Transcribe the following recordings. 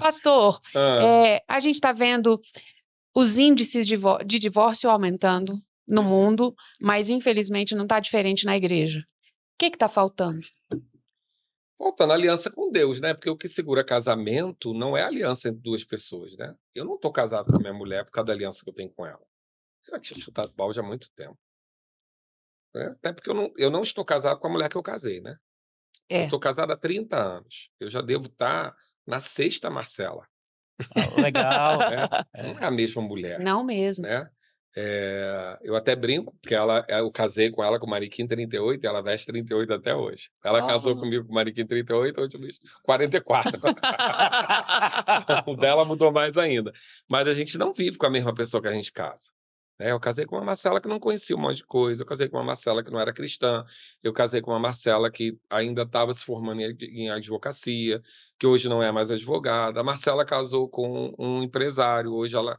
Pastor, Ah, a gente está vendo os índices de divórcio aumentando no mundo, mas infelizmente não está diferente na igreja. O que está faltando? voltando à aliança com Deus, né? Porque o que segura casamento não é a aliança entre duas pessoas, né? Eu não tô casado com a minha mulher por causa da aliança que eu tenho com ela. Eu já tinha chutado balde há muito tempo, né? Até porque eu não estou casado com a mulher que eu casei, né? Eu É. estou casado há 30 anos. Eu já devo estar na sexta Marcela, Legal. né? Não é a mesma mulher, Não mesmo. né? Eu até brinco, porque eu casei com ela com o Mariquinha em 38 e ela veste 38 até hoje. Ela casou comigo com o Mariquinha em 38, hoje eu vejo 44. O dela mudou mais ainda. Mas a gente não vive com a mesma pessoa que a gente casa, né? Eu casei com uma Marcela que não conhecia um monte de coisa, eu casei com uma Marcela que não era cristã, eu casei com uma Marcela que ainda estava se formando em advocacia, que hoje não é mais advogada. A Marcela casou com um empresário, hoje ela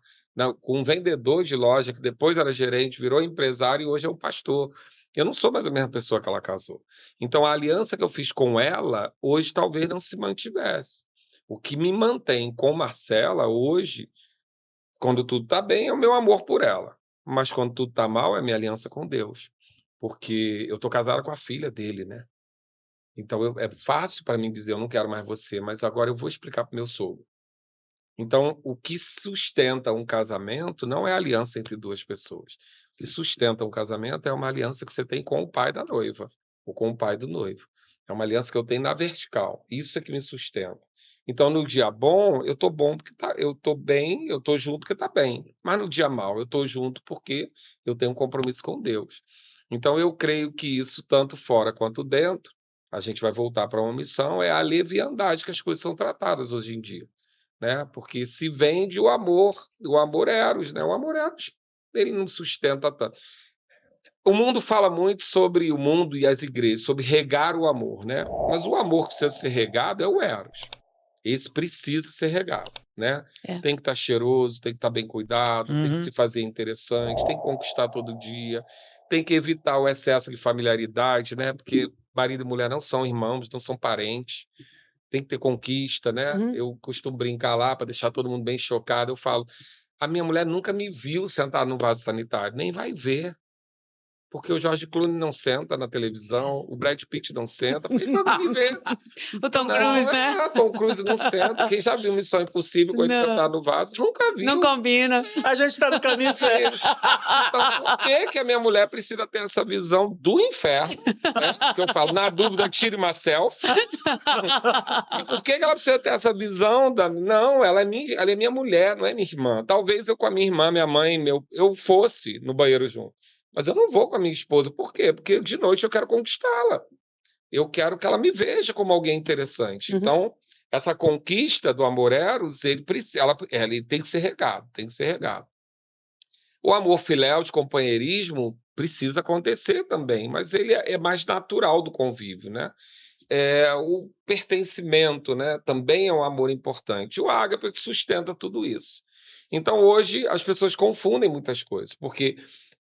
com um vendedor de loja, que depois era gerente, virou empresário e hoje é um pastor. Eu não sou mais a mesma pessoa que ela casou. Então, a aliança que eu fiz com ela, hoje talvez não se mantivesse. O que me mantém com Marcela hoje, quando tudo está bem, é o meu amor por ela. Mas quando tudo está mal, é a minha aliança com Deus. Porque eu estou casado com a filha dele, né? Então, é fácil para mim dizer, eu não quero mais você, mas agora eu vou explicar para o meu sogro. Então, o que sustenta um casamento não é a aliança entre duas pessoas. O que sustenta um casamento é uma aliança que você tem com o pai da noiva, ou com o pai do noivo. É uma aliança que eu tenho na vertical. Isso é que me sustenta. Então, no dia bom, eu estou bom porque eu estou bem, eu estou junto porque está bem. Mas no dia mal, eu estou junto porque eu tenho um compromisso com Deus. Então, eu creio que isso, tanto fora quanto dentro, a gente vai voltar para uma missão, é a leviandade que as coisas são tratadas hoje em dia, né? Porque se vende o amor eros, né? O amor eros, ele não sustenta tanto. O mundo fala muito sobre o mundo e as igrejas, sobre regar o amor, né? Mas o amor que precisa ser regado é o eros. Esse precisa ser regado, né? É. Tem que estar cheiroso, tem que estar bem cuidado, tem que Uhum. se fazer interessante, tem que conquistar todo dia, tem que evitar o excesso de familiaridade, né? Porque marido e mulher não são irmãos, não são parentes, tem que ter conquista, né? Uhum. Eu costumo brincar lá para deixar todo mundo bem chocado. Eu falo, a minha mulher nunca me viu sentar no vaso sanitário, nem vai ver. Porque o George Clooney não senta na televisão, o Brad Pitt não senta, porque ele não vai me ver. O Tom Não, Cruise, né? Tom Cruise não senta. Quem já viu Missão Impossível com ele Não. sentado no vaso, nunca viu. Não combina. A gente tá no caminho certo. Então, por que a minha mulher precisa ter essa visão do inferno? Né? Que eu falo, na dúvida, tire uma selfie. Por que ela precisa ter essa visão? Não, ela é minha mulher, não é minha irmã. Talvez eu com a minha irmã, minha mãe, eu fosse no banheiro junto. Mas eu não vou com a minha esposa. Por quê? Porque de noite eu quero conquistá-la. Eu quero que ela me veja como alguém interessante. Uhum. Então, essa conquista do amor eros, ele tem que ser regado, tem que ser regado. O amor filéu de companheirismo precisa acontecer também, mas ele é mais natural do convívio, né? O pertencimento, né, também é um amor importante. O ágape que sustenta tudo isso. Então, hoje, as pessoas confundem muitas coisas, porque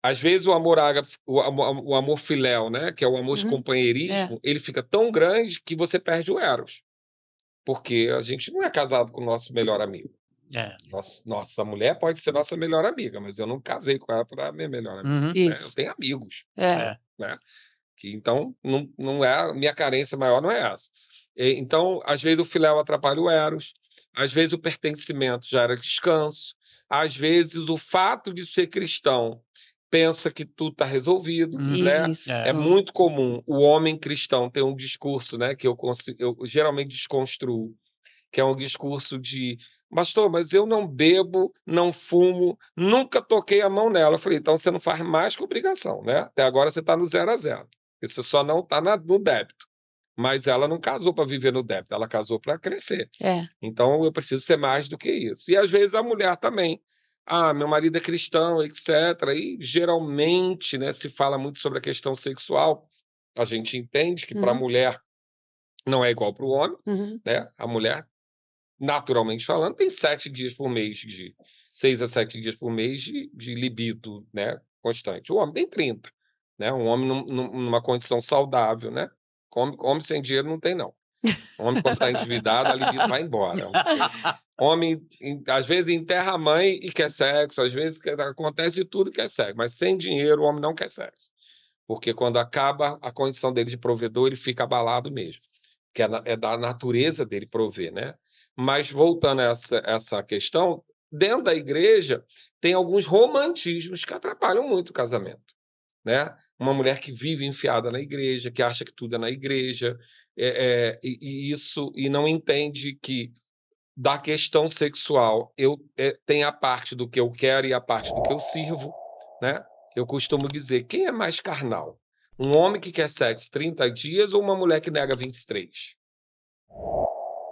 às vezes o amor ágape, o amor filéu, né, que é o amor de Uhum. companheirismo, ele fica tão grande que você perde o eros. Porque a gente não é casado com o nosso melhor amigo. É. Nossa mulher pode ser nossa melhor amiga, mas eu não casei com ela para minha melhor amiga. Uhum. Né? Eu Isso. tenho amigos, É. né? Então, não é, a minha carência maior não é essa. Então, às vezes o filéu atrapalha o eros, às vezes o pertencimento gera descanso, às vezes o fato de ser cristão pensa que tudo está resolvido, né? Isso. É muito comum o homem cristão ter um discurso, né, que eu geralmente desconstruo, que é um discurso de, pastor, mas eu não bebo, não fumo, nunca toquei a mão nela. Eu falei, então você não faz mais que obrigação, né? Até agora você está no 0 a 0. Você só não está no débito. Mas ela não casou para viver no débito, ela casou para crescer. É. Então eu preciso ser mais do que isso. E às vezes a mulher também. Meu marido é cristão, etc. E geralmente, né, se fala muito sobre a questão sexual. A gente entende que para a Uhum. mulher não é igual para o homem, Uhum. né? A mulher, naturalmente falando, tem 7 dias por mês, de 6 a 7 dias por mês de libido, né, constante. O homem tem 30, né? Um homem numa condição saudável, né? Homem sem dinheiro não tem, não. O homem, quando está endividado, a libido vai embora. Homem, às vezes, enterra a mãe e quer sexo, às vezes acontece tudo e quer sexo, mas sem dinheiro o homem não quer sexo. Porque quando acaba a condição dele de provedor, ele fica abalado mesmo, que é da natureza dele prover, né? Mas voltando a essa questão, dentro da igreja tem alguns romantismos que atrapalham muito o casamento, né? Uma mulher que vive enfiada na igreja, que acha que tudo é na igreja, e não entende que da questão sexual tem a parte do que eu quero e a parte do que eu sirvo, né? Eu costumo dizer, quem é mais carnal? Um homem que quer sexo 30 dias ou uma mulher que nega 23?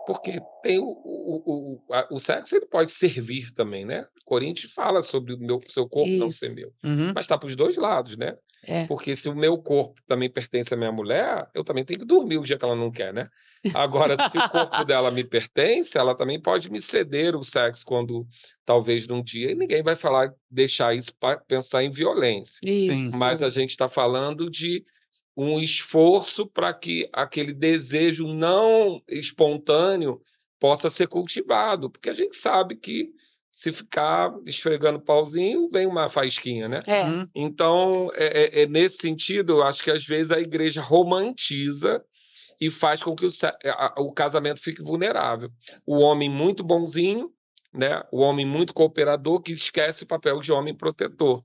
Porque tem o sexo, ele pode servir também, né? Coríntios fala sobre o seu corpo não Isso. ser meu. Uhum. Mas está para os dois lados, né? É. Porque se o meu corpo também pertence à minha mulher, eu também tenho que dormir o dia que ela não quer, né? Agora, se o corpo dela me pertence, ela também pode me ceder o sexo quando, talvez, num dia, e ninguém vai deixar isso para pensar em violência. Isso. Sim. Mas a gente está falando de um esforço para que aquele desejo não espontâneo possa ser cultivado, porque a gente sabe que se ficar esfregando pauzinho, vem uma faísquinha, né? É. Uhum. Então, nesse sentido, eu acho que às vezes a igreja romantiza e faz com que o casamento fique vulnerável. O homem muito bonzinho, né? O homem muito cooperador que esquece o papel de homem protetor.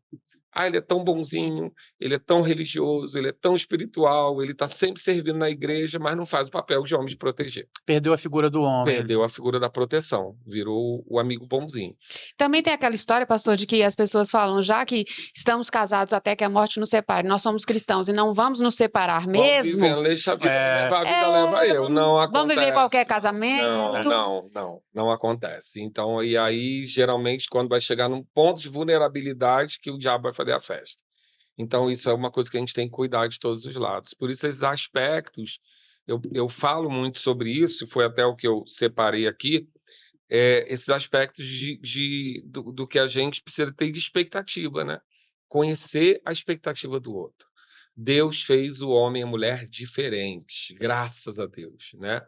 Ele é tão bonzinho, ele é tão religioso, ele é tão espiritual, ele está sempre servindo na igreja, mas não faz o papel de homem de proteger. Perdeu a figura do homem. Perdeu a figura da proteção, virou o amigo bonzinho. Também tem aquela história, pastor, de que as pessoas falam, já que estamos casados até que a morte nos separe, nós somos cristãos e não vamos nos separar mesmo. Vamos vivendo, deixa a vida levar, a vida leva eu. Não acontece. Vamos viver qualquer casamento. Não acontece. Então, e aí, geralmente, quando vai chegar num ponto de vulnerabilidade, que o diabo vai fazer a festa. Então, isso é uma coisa que a gente tem que cuidar de todos os lados. Por isso, esses aspectos, eu falo muito sobre isso, foi até o que eu separei aqui, esses aspectos do que a gente precisa ter de expectativa, né? Conhecer a expectativa do outro. Deus fez o homem e a mulher diferentes, graças a Deus, né?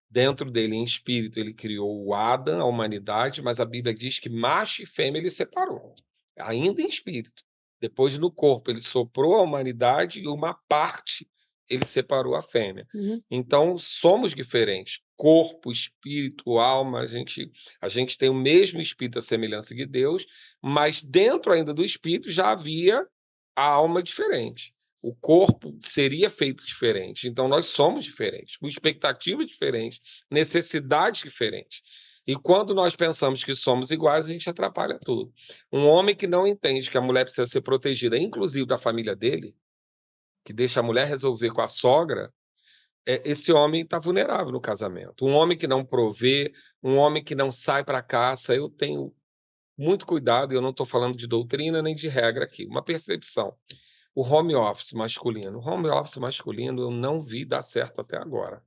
Dentro dele, em espírito, ele criou o Adão, a humanidade, mas a Bíblia diz que macho e fêmea ele separou, ainda em espírito. Depois, no corpo, ele soprou a humanidade e uma parte ele separou a fêmea. Uhum. Então, somos diferentes. Corpo, espírito, alma, a gente tem o mesmo espírito, a semelhança de Deus, mas dentro ainda do espírito já havia a alma diferente. O corpo seria feito diferente. Então, nós somos diferentes, com expectativas diferentes, necessidades diferentes. E quando nós pensamos que somos iguais, a gente atrapalha tudo. Um homem que não entende que a mulher precisa ser protegida, inclusive da família dele, que deixa a mulher resolver com a sogra, esse homem está vulnerável no casamento. Um homem que não provê, um homem que não sai para a caça, eu tenho muito cuidado, eu não estou falando de doutrina nem de regra aqui, uma percepção. O home office masculino. O home office masculino eu não vi dar certo até agora.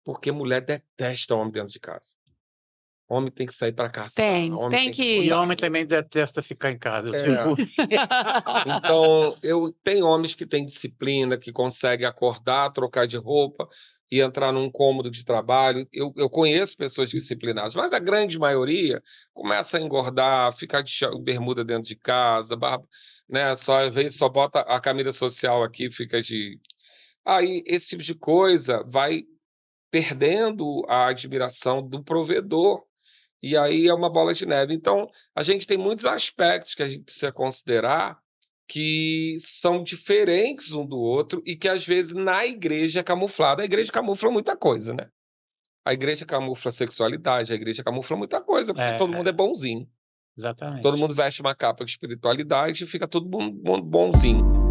Porque mulher detesta homem dentro de casa. Homem tem que sair para caçar. Tem que... E homem também detesta ficar em casa. Então, tem homens que têm disciplina, que conseguem acordar, trocar de roupa e entrar num cômodo de trabalho. Eu conheço pessoas disciplinadas, mas a grande maioria começa a engordar, ficar de bermuda dentro de casa, né? Às vezes só bota a camisa social aqui, fica de... Aí, esse tipo de coisa vai perdendo a admiração do provedor. E aí é uma bola de neve. Então, a gente tem muitos aspectos que a gente precisa considerar que são diferentes um do outro e que, às vezes, na igreja é camuflado. A igreja camufla muita coisa, né? A igreja camufla sexualidade, a igreja camufla muita coisa, porque todo mundo é bonzinho. Exatamente. Todo mundo veste uma capa de espiritualidade e fica todo mundo bonzinho.